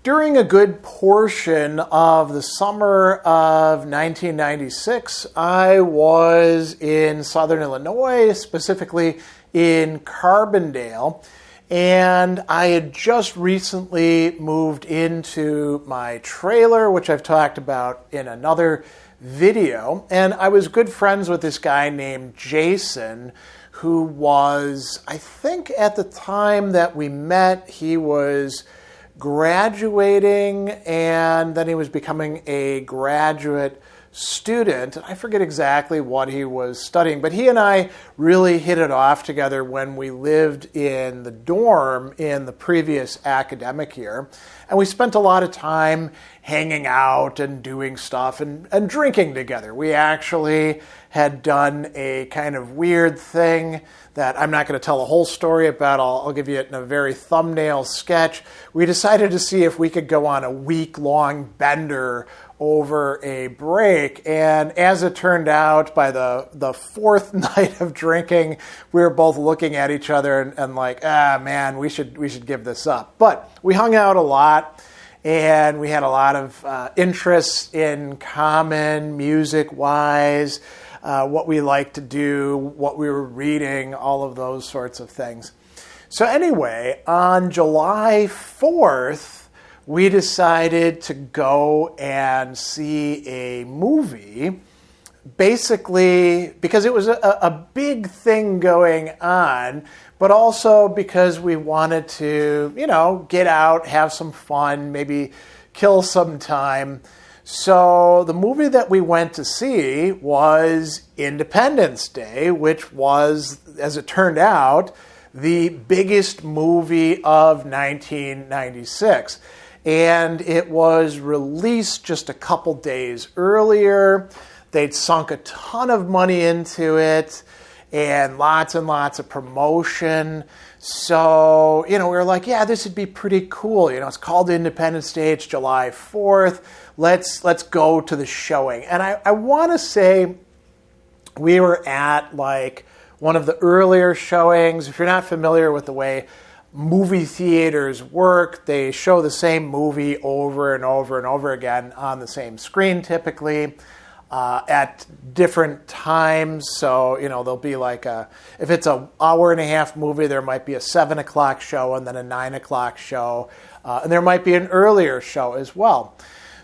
During a good portion of the summer of 1996, I was in Southern Illinois, specifically in Carbondale, and I had just recently moved into my trailer, which I've talked about in another video, and I was good friends with this guy named Jason, who was, I think at the time that we met, he was graduating, and then he was becoming a graduate student. I forget exactly what he was studying, but he and I really hit it off together when we lived in the dorm in the previous academic year. And we spent a lot of time hanging out and doing stuff and drinking together. We actually had done a kind of weird thing that I'm not going to tell the whole story about. I'll give you it in a very thumbnail sketch. We decided to see if we could go on a week-long bender over a break, and as it turned out, by the fourth night of drinking, we were both looking at each other and like, man, we should give this up. But we hung out a lot, and we had a lot of interests in common, music-wise, what we liked to do, what we were reading, all of those sorts of things. So anyway, on July 4th, we decided to go and see a movie, basically because it was a big thing going on, but also because we wanted to, get out, have some fun, maybe kill some time. So the movie that we went to see was Independence Day, which was, as it turned out, the biggest movie of 1996. And it was released just a couple days earlier. They'd sunk a ton of money into it and lots of promotion. So, we were like, yeah, this would be pretty cool. It's called Independence Day. It's July 4th. Let's go to the showing. And I want to say we were at like one of the earlier showings. If you're not familiar with the way movie theaters work, they show the same movie over and over and over again on the same screen typically at different times. So, there'll be like if it's an hour and a half movie, there might be a 7 o'clock show and then a 9 o'clock show. And there might be an earlier show as well.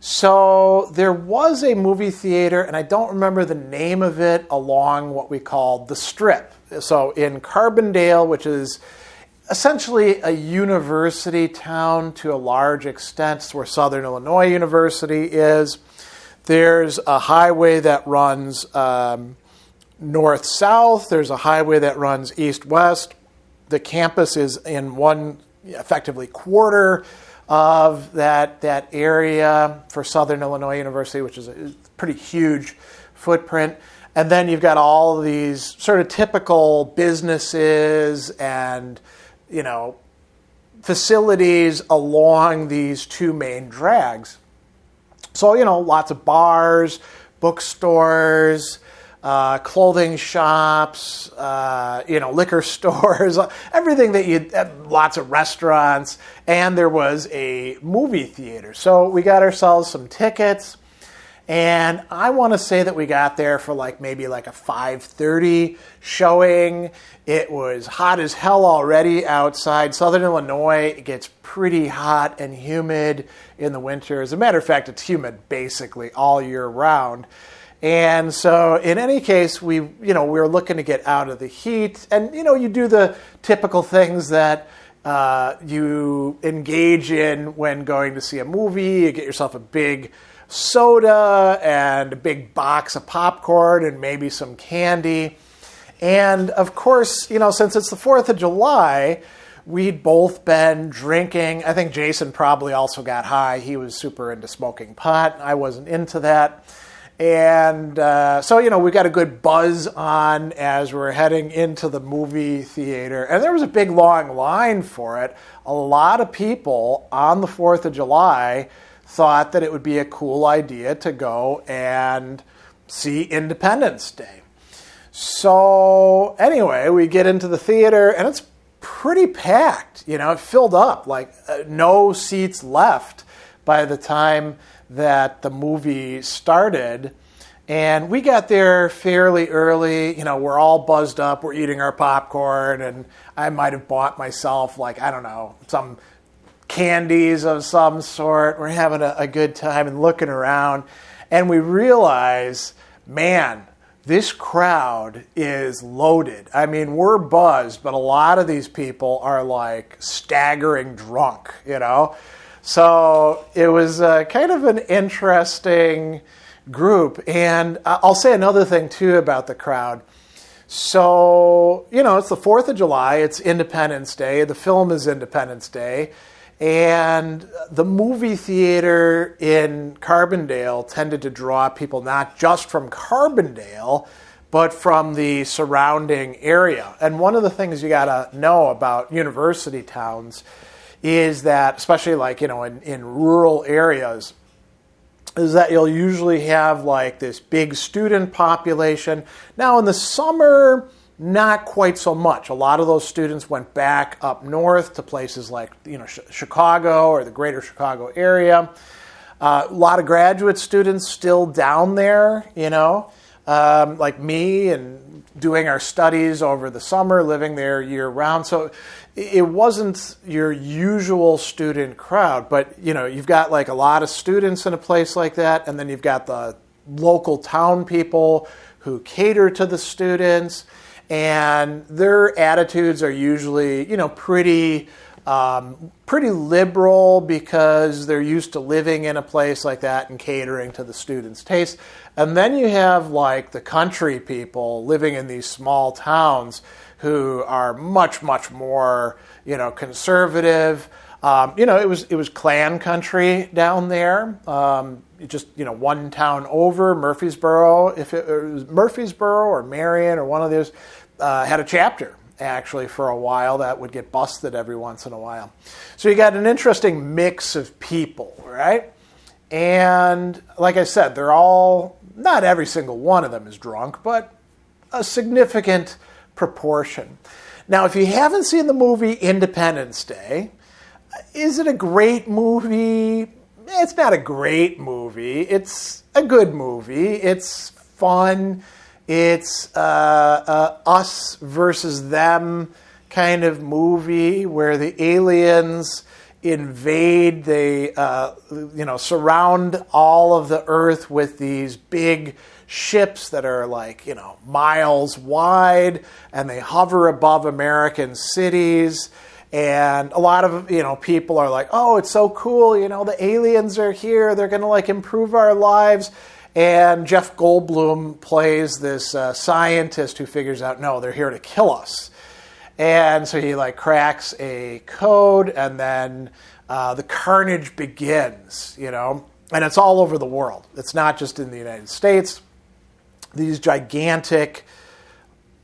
So there was a movie theater, and I don't remember the name of it, along what we call the Strip. So in Carbondale, which is essentially a university town to a large extent, it's where Southern Illinois University is. There's a highway that runs north-south. There's a highway that runs east-west. The campus is in one, effectively, quarter of that area for Southern Illinois University, which is a pretty huge footprint. And then you've got all of these sort of typical businesses and facilities along these two main drags. So, lots of bars, bookstores, clothing shops, liquor stores, everything lots of restaurants, and there was a movie theater. So we got ourselves some tickets, and I want to say that we got there for maybe a 5:30 showing. It was hot as hell already outside. Southern Illinois, it gets pretty hot and humid in the winter. As a matter of fact, it's humid basically all year round. And so in any case, we were looking to get out of the heat. And, you do the typical things that you engage in when going to see a movie. You get yourself a big soda and a big box of popcorn and maybe some candy. And of course, since it's the 4th of July, we'd both been drinking. I think Jason probably also got high. He was super into smoking pot. I wasn't into that. And so, we got a good buzz on as we're heading into the movie theater. And there was a big, long line for it. A lot of people on the 4th of July thought that it would be a cool idea to go and see Independence Day. So anyway, we get into the theater, and it's pretty packed. It filled up, no seats left. by the time that the movie started. And we got there fairly early. We're all buzzed up. We're eating our popcorn, and I might have bought myself, some candies of some sort. We're having a good time and looking around. And we realize, man, this crowd is loaded. I mean, we're buzzed, but a lot of these people are staggering drunk, So it was kind of an interesting group. And I'll say another thing, too, about the crowd. So, it's the 4th of July. It's Independence Day. The film is Independence Day. And the movie theater in Carbondale tended to draw people not just from Carbondale, but from the surrounding area. And one of the things you got to know about university towns is that, especially in rural areas, is that you'll usually have this big student population. Now in the summer, not quite so much. A lot of those students went back up north to places like Chicago or the greater Chicago area. A lot of graduate students still down there, like me, and doing our studies over the summer, living there year round. So it wasn't your usual student crowd, but you've got a lot of students in a place like that, and then you've got the local town people who cater to the students, and their attitudes are usually pretty liberal because they're used to living in a place like that and catering to the students' taste. And then you have the country people living in these small towns who are much, much more, conservative. It was Klan country down there. Just one town over, Murfreesboro, if it was Murfreesboro or Marion or one of those, had a chapter actually for a while that would get busted every once in a while. So you got an interesting mix of people, right? And like I said, they're all, not every single one of them is drunk, but a significant proportion. Now, if you haven't seen the movie Independence Day, is it a great movie? It's not a great movie. It's a good movie. It's fun. It's us versus them kind of movie where the aliens invade. They surround all of the Earth with these big ships that are miles wide, and they hover above American cities. And a lot of people are like, oh, it's so cool, the aliens are here, they're going to improve our lives. And Jeff Goldblum plays this scientist who figures out, no, they're here to kill us. And so he cracks a code, and then the carnage begins, and it's all over the world. It's not just in the United States. These gigantic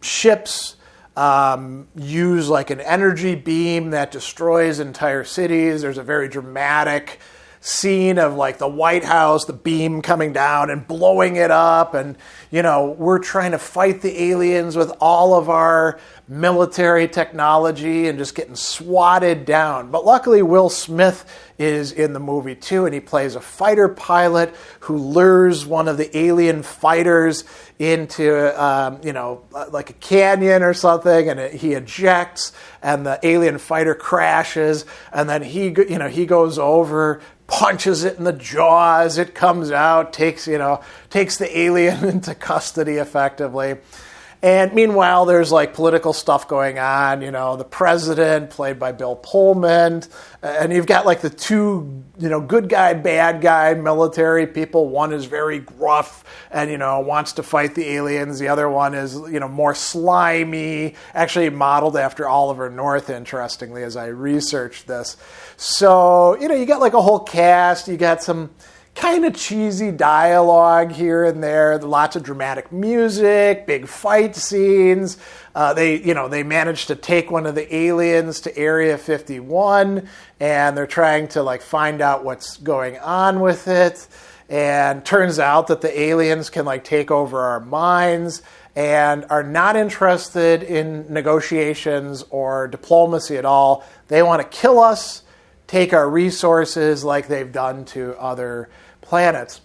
ships use an energy beam that destroys entire cities. There's a very dramatic scene of the White House, the beam coming down and blowing it up, and we're trying to fight the aliens with all of our military technology and just getting swatted down. But luckily Will Smith is in the movie too, and he plays a fighter pilot who lures one of the alien fighters into a canyon or something, and he ejects, and the alien fighter crashes, and then he goes over, punches it in the jaws, it comes out, takes the alien into custody effectively. And meanwhile, there's political stuff going on, the president, played by Bill Pullman, and you've got the two, good guy, bad guy military people. One is very gruff and, wants to fight the aliens. The other one is, more slimy, actually modeled after Oliver North, interestingly, as I researched this. So, you got a whole cast, you got some kind of cheesy dialogue here and there, lots of dramatic music, big fight scenes. They managed to take one of the aliens to Area 51, and they're trying to find out what's going on with it. And turns out that the aliens can take over our minds and are not interested in negotiations or diplomacy at all. They want to kill us, take our resources like they've done to other planets.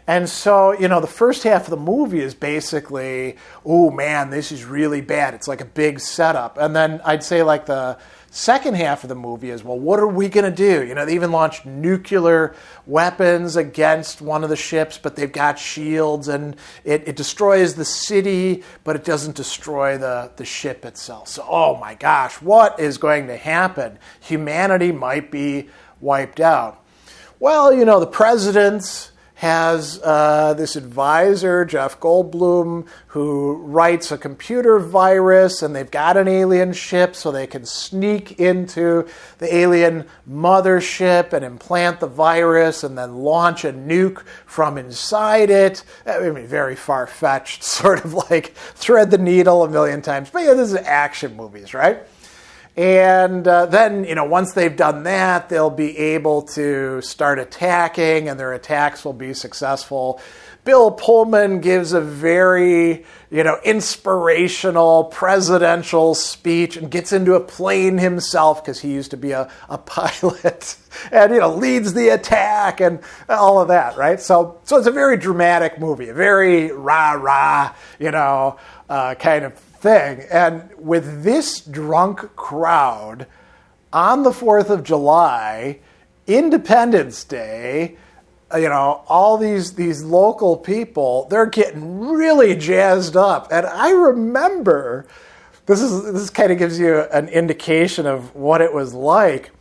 And so, the first half of the movie is basically, oh man, this is really bad. It's like a big setup. And then I'd say like the second half of the movie is, well, what are we going to do? They even launched nuclear weapons against one of the ships, but they've got shields, and it destroys the city, but it doesn't destroy the ship itself. So, oh my gosh, what is going to happen? Humanity might be wiped out. Well, the president has this advisor, Jeff Goldblum, who writes a computer virus, and they've got an alien ship so they can sneak into the alien mothership and implant the virus and then launch a nuke from inside it. I mean, very far-fetched, sort of like thread the needle a million times. But this is action movies, right? And then, once they've done that, they'll be able to start attacking, and their attacks will be successful. Bill Pullman gives a very, inspirational presidential speech and gets into a plane himself because he used to be a pilot and, leads the attack and all of that, right? So it's a very dramatic movie, a very rah-rah, kind of thing. And with this drunk crowd on the 4th of July, Independence Day, all these local people, they're getting really jazzed up. And I remember, this kind of gives you an indication of what it was like.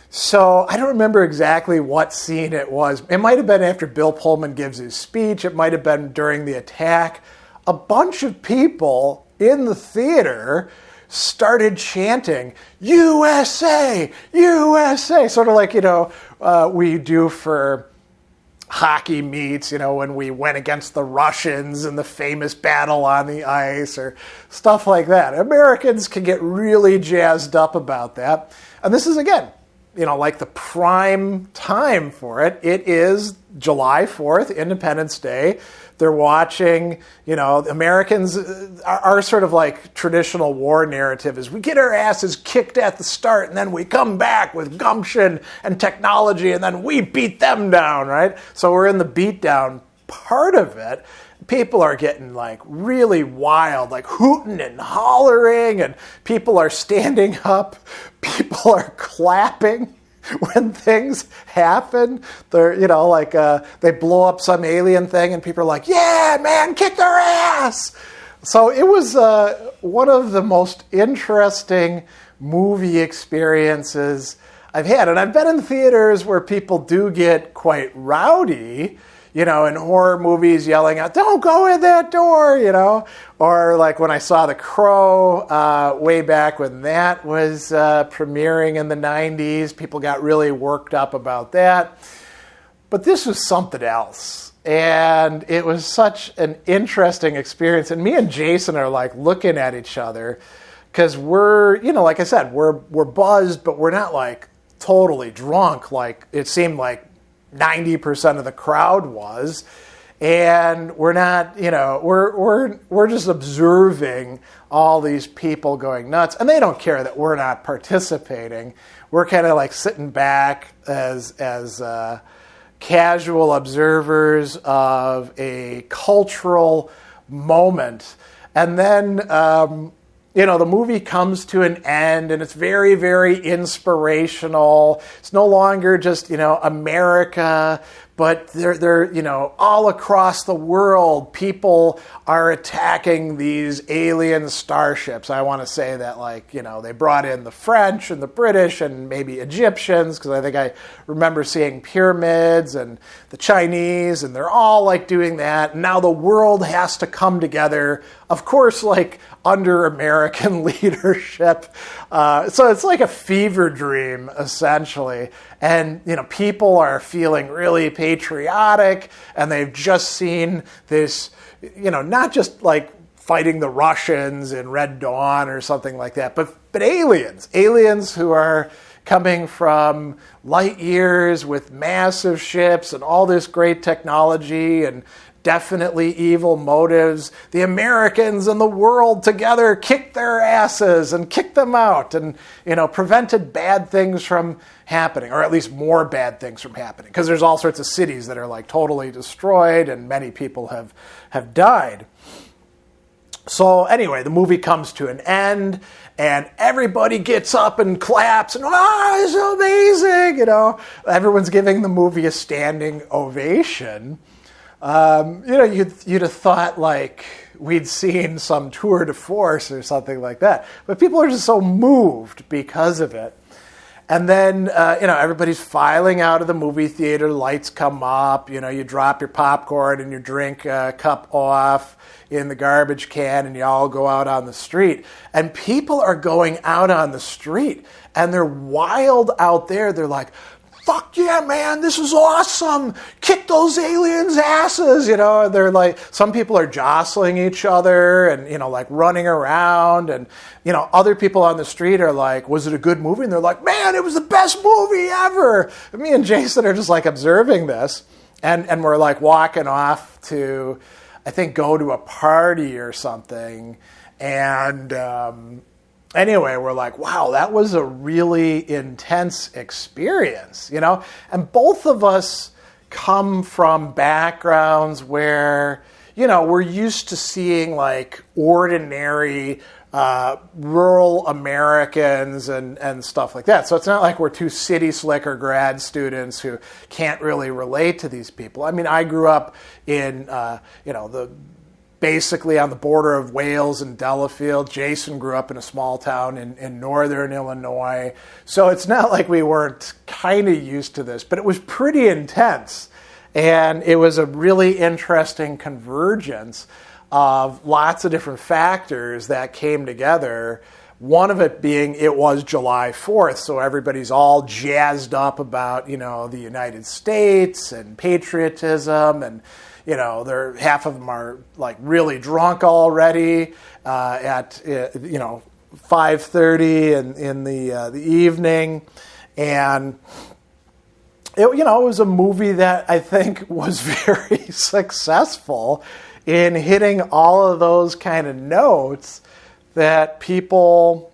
So I don't remember exactly what scene it was. It might have been after Bill Pullman gives his speech. It might have been during the attack. A bunch of people in the theater started chanting, USA, USA, sort of like, we do for hockey meets, when we went against the Russians in the famous battle on the ice or stuff like that. Americans can get really jazzed up about that. And this is, again, like the prime time for it. It is July 4th, Independence Day. They're watching, Americans, our sort of like traditional war narrative is we get our asses kicked at the start and then we come back with gumption and technology and then we beat them down, right? So we're in the beatdown part of it. People are getting like really wild, like hooting and hollering, and people are standing up, people are clapping when things happen. They're, they blow up some alien thing and people are like, yeah, man, kick their ass. So it was one of the most interesting movie experiences I've had. And I've been in theaters where people do get quite rowdy, in horror movies yelling out, don't go in that door, Or like when I saw The Crow way back when that was premiering in the 90s, people got really worked up about that. But this was something else. And it was such an interesting experience. And me and Jason are like looking at each other because we're, like I said, we're buzzed, but we're not like totally drunk like it seemed like 90% of the crowd was, and we're not, we're just observing all these people going nuts, and they don't care that we're not participating. We're kind of like sitting back as casual observers of a cultural moment, and then the movie comes to an end, and it's very, very inspirational. It's no longer just, America, but they're all across the world, people are attacking these alien starships. I want to say that, they brought in the French and the British and maybe Egyptians, because I think I remember seeing pyramids, and the Chinese, and they're all, doing that. And now the world has to come together, of course, under American leadership. So it's like a fever dream, essentially. And, people are feeling really patriotic, and they've just seen this, not just fighting the Russians in Red Dawn or something like that, but aliens who are coming from light years with massive ships and all this great technology and definitely evil motives. The Americans and the world together kicked their asses and kicked them out and, prevented bad things from happening, or at least more bad things from happening, because there's all sorts of cities that are like totally destroyed and many people have died. So anyway, the movie comes to an end, and everybody gets up and claps, and it's amazing, Everyone's giving the movie a standing ovation. You'd have thought like we'd seen some tour de force or something like that, but people are just so moved because of it. And then, everybody's filing out of the movie theater, lights come up, you drop your popcorn and your drink cup off in the garbage can, and you all go out on the street. And people are going out on the street, and they're wild out there. They're like, fuck yeah, man, this is awesome. Kick those aliens' asses, They're like, some people are jostling each other and, like running around. And, other people on the street are like, was it a good movie? And they're like, man, it was the best movie ever. And me and Jason are just like observing this. And we're like walking off to, I think, go to a party or something. And anyway, we're like, wow, that was a really intense experience, And both of us come from backgrounds where, we're used to seeing like ordinary rural Americans and stuff like that. So it's not like we're two city slicker grad students who can't really relate to these people. I mean, I grew up in, basically on the border of Wales and Delafield. Jason grew up in a small town in northern Illinois. So it's not like we weren't kind of used to this, but it was pretty intense. And it was a really interesting convergence of lots of different factors that came together. One of it being it was July 4th, so everybody's all jazzed up about, the United States and patriotism, and half of them are like really drunk already at 5:30 in the evening, and it was a movie that I think was very successful in hitting all of those kind of notes that people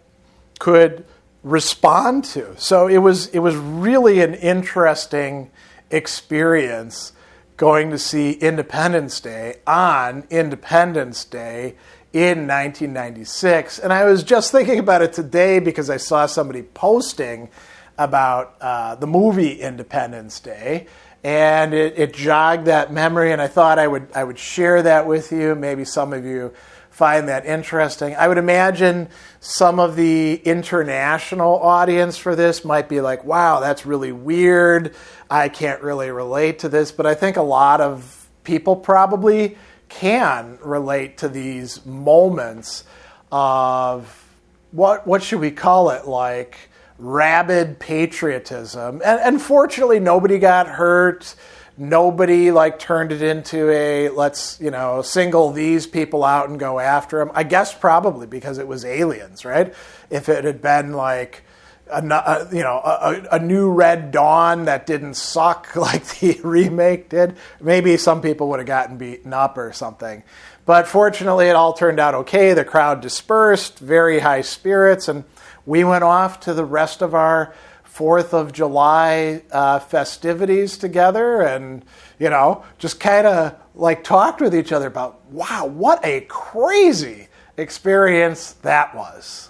could respond to. So it was really an interesting experience going to see Independence Day on Independence Day in 1996. And I was just thinking about it today because I saw somebody posting about the movie Independence Day, and it jogged that memory, and I thought I would share that with you. Maybe some of you find that interesting. I would imagine some of the international audience for this might be like, wow, that's really weird. I can't really relate to this. But I think a lot of people probably can relate to these moments of, what should we call it, like rabid patriotism. And fortunately, nobody got hurt. Nobody turned it into a let's single these people out and go after them. I guess probably because it was aliens, right? If it had been like a new Red Dawn that didn't suck like the remake did, maybe some people would have gotten beaten up or something. But fortunately, it all turned out okay. The crowd dispersed, very high spirits, and we went off to the rest of our 4th of July festivities together, and just kind of talked with each other about, wow, what a crazy experience that was.